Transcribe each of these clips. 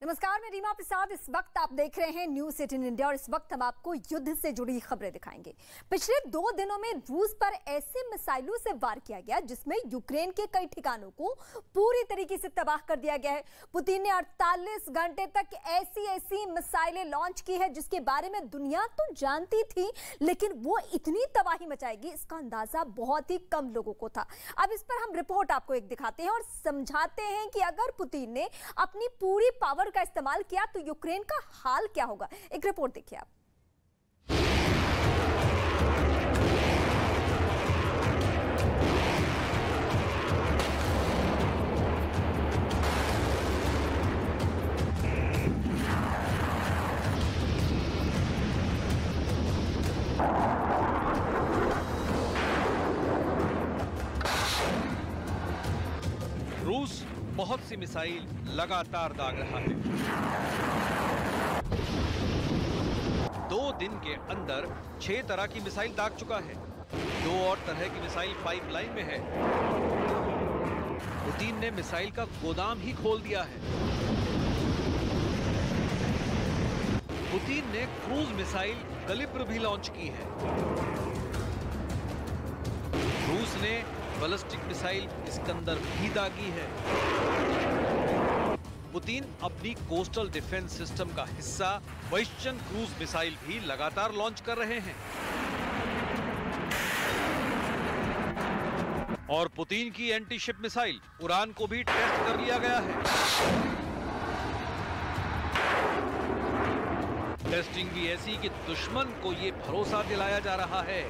नमस्कार, मैं रीमा प्रसाद। इस वक्त आप देख रहे हैं न्यूज़ 18 इंडिया और इस वक्त हम आपको युद्ध से जुड़ी खबरें दिखाएंगे। पिछले 2 दिनों में रूस पर ऐसे मिसाइलों से वार किया गया जिसमें यूक्रेन के कई ठिकानों को पूरी तरीके से तबाह कर दिया गया है। पुतिन ने 48 घंटे तक ऐसी मिसाइलें लॉन्च की है जिसके बारे में दुनिया तो जानती थी, लेकिन वो इतनी तबाही मचाएगी इसका अंदाजा बहुत ही कम लोगों को था। अब इस पर हम रिपोर्ट आपको एक दिखाते हैं और समझाते हैं कि अगर पुतिन ने अपनी पूरी पावर का इस्तेमाल किया तो यूक्रेन का हाल क्या होगा। एक रिपोर्ट देखिए आप। रूस बहुत सी मिसाइल लगातार दाग रहा है। 2 दिन के अंदर 6 तरह की मिसाइल दाग चुका है। 2 और तरह की मिसाइल पाइपलाइन में है। पुतिन ने मिसाइल का गोदाम ही खोल दिया है। पुतिन ने क्रूज मिसाइल कलिब्र भी लॉन्च की है। रूस ने बैलिस्टिक मिसाइल इस्कंदर भी दागी है। पुतिन अपनी कोस्टल डिफेंस सिस्टम का हिस्सा वाइस्चन क्रूज मिसाइल भी लगातार लॉन्च कर रहे हैं। और पुतिन की एंटी शिप मिसाइल उड़ान को भी टेस्ट कर लिया गया है। टेस्टिंग भी ऐसी कि दुश्मन को यह भरोसा दिलाया जा रहा है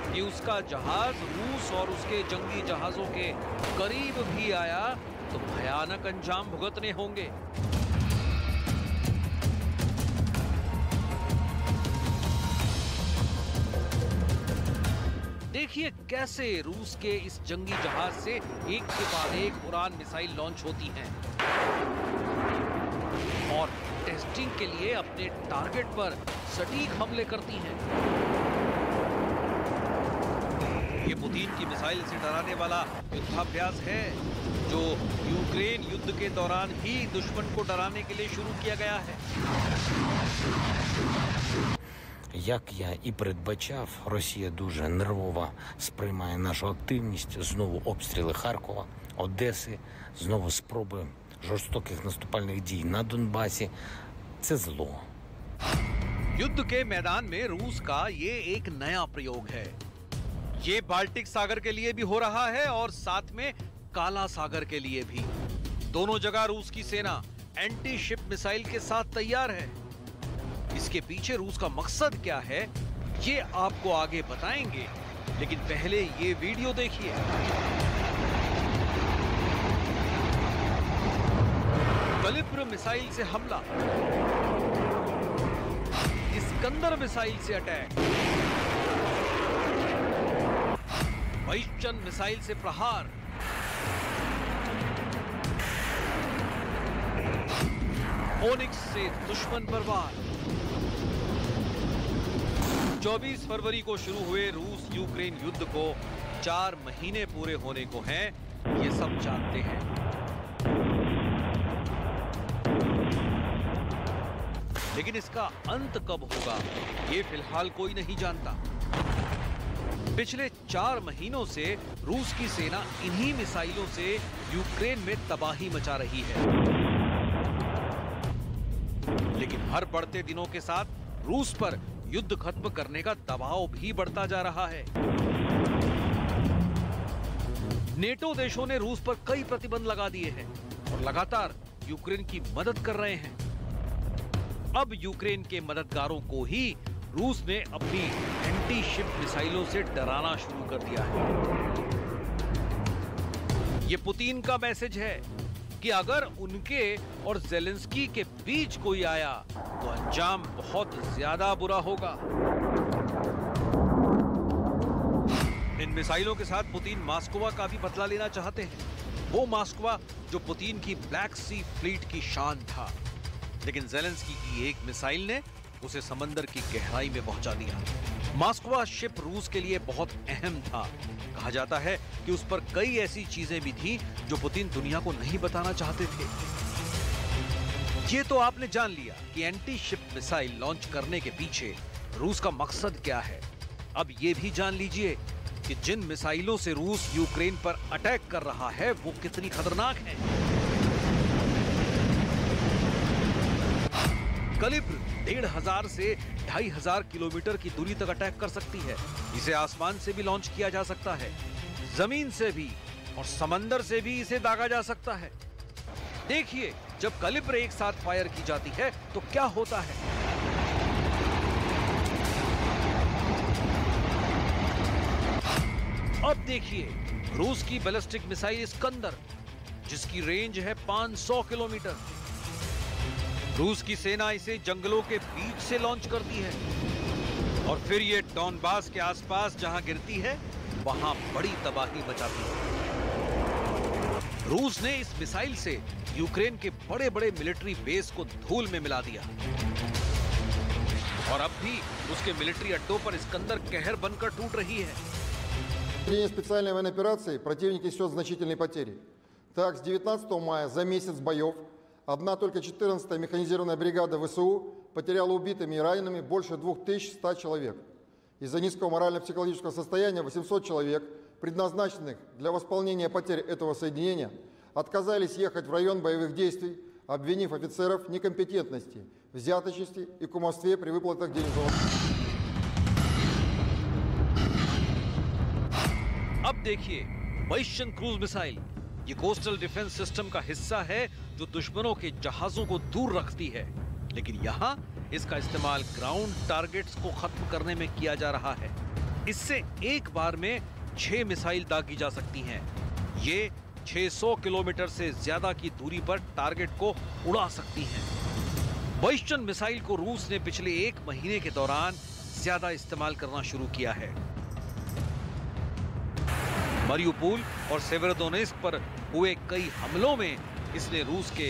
कि उसका जहाज रूस और उसके जंगी जहाजों के करीब भी आया तो भयानक अंजाम भुगतने होंगे। देखिए कैसे रूस के इस जंगी जहाज से एक के बाद एक उड़ान मिसाइल लॉन्च होती हैं और टेस्टिंग के लिए अपने टारगेट पर सटीक हमले करती हैं। ये पुतिन की मिसाइल से डराने वाला युद्धाभ्यास है जो यूक्रेन युद्ध के दौरान ही दुश्मन को डराने के लिए शुरू किया गया है। Як я і передбачав, Росія дуже нервово сприймає нашу активність, знову обстріли Харкова, Одеси, знову спроби жорстоких наступальних дій на Донбасі. Це зло. युद्ध के मैदान में रूस का ये एक नया प्रयोग है। ये बाल्टिक सागर के लिए भी हो रहा है और साथ में काला सागर के लिए भी। दोनों जगह रूस की सेना एंटी शिप मिसाइल के साथ तैयार है। इसके पीछे रूस का मकसद क्या है ये आपको आगे बताएंगे, लेकिन पहले ये वीडियो देखिए। कलिब्र मिसाइल से हमला, इस्कंदर मिसाइल से अटैक, वाइस्चन मिसाइल से प्रहार, ओनिक्स से दुश्मन पर वार। 24 फरवरी को शुरू हुए रूस यूक्रेन युद्ध को 4 महीने पूरे होने को हैं, ये सब जानते हैं। लेकिन इसका अंत कब होगा ये फिलहाल कोई नहीं जानता। पिछले 4 महीनों से रूस की सेना इन्हीं मिसाइलों से यूक्रेन में तबाही मचा रही है। लेकिन हर बढ़ते दिनों के साथ रूस पर युद्ध खत्म करने का दबाव भी बढ़ता जा रहा है। नेटो देशों ने रूस पर कई प्रतिबंध लगा दिए हैं और लगातार यूक्रेन की मदद कर रहे हैं। अब यूक्रेन के मददगारों को ही रूस ने अपनी एंटी शिप मिसाइलों से डराना शुरू कर दिया है। ये पुतिन का मैसेज है कि अगर उनके और ज़ेलेंस्की के बीच कोई आया तो अंजाम बहुत ज्यादा बुरा होगा। इन मिसाइलों के साथ पुतिन मास्कोवा का भी बदला लेना चाहते हैं। वो मास्कोवा जो पुतिन की ब्लैक सी फ्लीट की शान था, लेकिन ज़ेलेंस्की की एक मिसाइल ने उसे समंदर की गहराई में पहुंचा दिया। मास्कोवा शिप रूस के लिए बहुत अहम था। कहा जाता है कि उस पर कई ऐसी चीजें भी थी जो पुतिन दुनिया को नहीं बताना चाहते थे। ये तो आपने जान लिया कि एंटी शिप मिसाइल लॉन्च करने के पीछे रूस का मकसद क्या है। अब ये भी जान लीजिए कि जिन मिसाइलों से रूस यूक्रेन पर अटैक कर रहा है वो कितनी खतरनाक हैं। कलिब्र 1500 से 2500 किलोमीटर की दूरी तक अटैक कर सकती है। इसे आसमान से भी लॉन्च किया जा सकता है, जमीन से भी और समंदर से भी इसे दागा जा सकता है। देखिए, जब कलिब्र एक साथ फायर की जाती है तो क्या होता है। अब देखिए रूस की बैलिस्टिक मिसाइल इस्कंदर, जिसकी रेंज है 500 किलोमीटर। रूस की सेना इसे जंगलों के बीच से लॉन्च करती है और फिर ये डॉनबास के आसपास जहां गिरती है वहां बड़ी तबाही मचाती है। रूस ने इस मिसाइल से यूक्रेन के बड़े बड़े मिलिट्री बेस को धूल में मिला दिया और अब भी उसके मिलिट्री अड्डों पर इस्कंदर कहर बनकर टूट रही है। В ходе специальной военной операции противник несет значительные потери. Так, с 19 мая за месяц боев одна только 14-я механизированная бригада ВСУ потеряла убитыми и ранеными больше 2100 человек. Из-за низкого морально-психологического состояния 800 человек, предназначенных для восполнения потерь этого соединения, отказались ехать в район боевых действий, обвинив офицеров в некомпетентности, взяточности и кумовстве при выплатах денежного. अब देखिए बैशन क्रूज मिसाइल, ये कोस्टल डिफेंस सिस्टम का हिस्सा है जो दुश्मनों के जहाजों को दूर रखती है। लेकिन यहाँ इसका इस्तेमाल ग्राउंड टारगेट्स को खत्म करने में किया जा रहा है। इससे एक बार में 6 मिसाइल दागी जा सकती हैं। ये 600 किलोमीटर से ज्यादा की दूरी पर टारगेट को उड़ा सकती हैं। बैशन मिसाइल को रूस ने पिछले 1 महीने के दौरान ज्यादा इस्तेमाल करना शुरू किया है। मरियुपोल और सेवेरोडोनेस्क पर हुए कई हमलों में इसने रूस के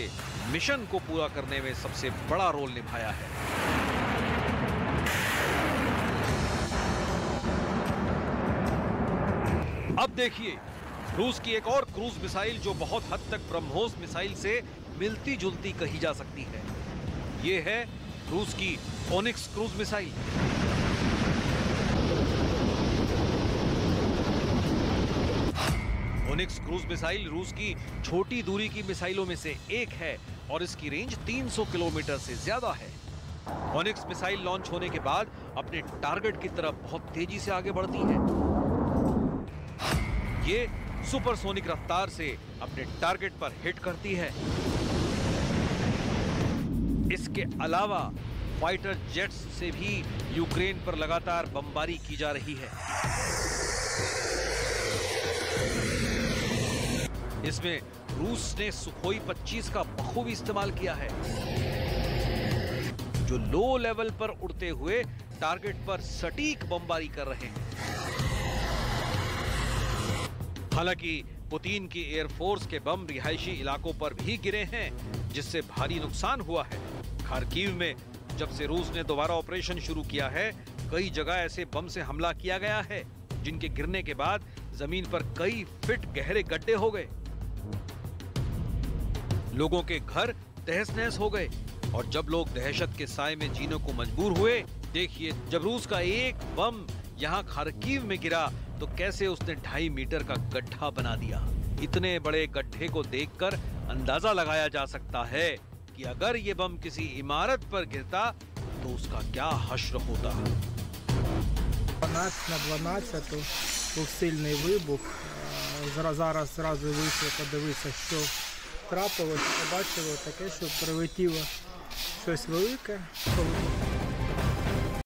मिशन को पूरा करने में सबसे बड़ा रोल निभाया है। अब देखिए रूस की एक और क्रूज मिसाइल जो बहुत हद तक ब्रह्मोस मिसाइल से मिलती जुलती कही जा सकती है। ये है रूस की onyx cruise missile. Onyx cruise missile रूस की छोटी दूरी की मिसाइलों में से एक है और इसकी रेंज 300 किलोमीटर से ज्यादा है। ओनिक्स मिसाइल लॉन्च होने के बाद अपने टारगेट की तरफ बहुत तेजी से आगे बढ़ती है। ये सुपरसोनिक रफ्तार से अपने टारगेट पर हिट करती है। इसके अलावा फाइटर जेट्स से भी यूक्रेन पर लगातार बमबारी की जा रही है। इसमें रूस ने सुखोई 25 का बखूबी इस्तेमाल किया है, जो लो लेवल पर उड़ते हुए टारगेट पर सटीक बमबारी कर रहे हैं। हालांकि पुतिन की एयरफोर्स के बम रिहायशी इलाकों पर भी गिरे हैं, जिससे भारी नुकसान हुआ है। खार्किव में जब से रूस ने दोबारा ऑपरेशन शुरू किया है, कई जगह ऐसे बम से हमला किया गया है जिनके गिरने के बाद जमीन पर कई फीट गहरे गड्ढे हो गए। लोगों के घर तहस नहस हो गए और जब लोग दहशत के साए में जीने को मजबूर हुए, देखिए जब रूस का एक बम यहाँ खार्किव में गिरा तो कैसे उसने 2.5 मीटर का गड्ढा बना दिया। इतने बड़े गड्ढे को देखकर अंदाजा लगाया जा सकता है कि अगर ये बम किसी इमारत पर गिरता तो उसका क्या हश्र होता। 12:12 був сильний вибух. Зараз зразу вийшли подивитися, що трапилось. Побачили таке, що прилетіло щось велике.